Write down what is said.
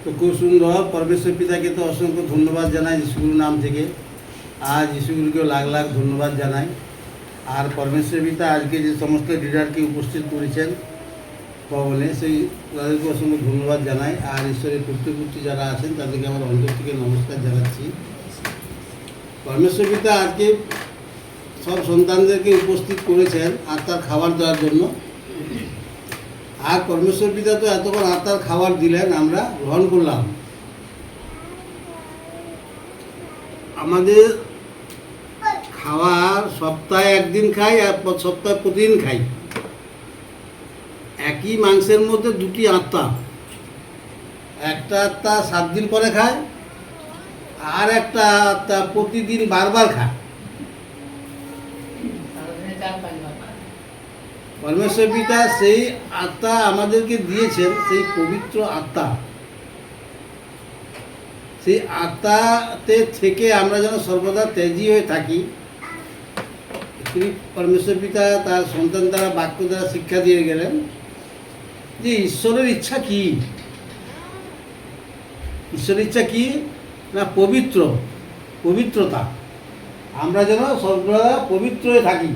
তো খুব সুন্দর। পরমেশ্বর পিতাকে তো অসংখ্য ধন্যবাদ জানাই যিশুগুরুর নাম থেকে। আর যিশুগুরুকেও লাখ লাখ ধন্যবাদ জানাই। আর পরমেশ্বর পিতা আজকে যে সমস্ত লিডারকে উপস্থিত করেছেন ভবনে, সেই তাদেরকে অসংখ্য ধন্যবাদ জানাই। আর ঈশ্বরের পুত্রপুত্রী যারা আছেন তাদেরকে আমার অন্তর থেকে নমস্কার জানাচ্ছি। পরমেশ্বর পিতা আজকে সব সন্তানদেরকে উপস্থিত করেছেন আত্মার খাবার দেওয়ার জন্য। আর পরমেশ্বর পিতা তো এতক্ষণ আত্মার খাবার দিলেন, আমরা গ্রহণ করলাম। আমাদের খাবার সপ্তাহে একদিন খাই আর সপ্তাহে প্রতিদিন খাই। একই মাংসের মধ্যে দুটি আত্মা, একটা আত্মা 7 দিন পরে খায়, আর একটা আত্মা প্রতিদিন বারবার খায়। পরমেশ্বর পিতা সেই আত্মা আমাদেরকে দিয়েছেন, সেই পবিত্র আত্মা। সেই আত্মাতে থেকে আমরা যেন সর্বদা তেজি হয়ে থাকি। পরমেশ্বর পিতা তার সন্তান দ্বারা বাক্য দ্বারা শিক্ষা দিয়ে গেলেন যে ঈশ্বরের ইচ্ছা কি। ঈশ্বরের ইচ্ছা কি না পবিত্রতা। আমরা যেন সর্বদা পবিত্র হয়ে থাকি।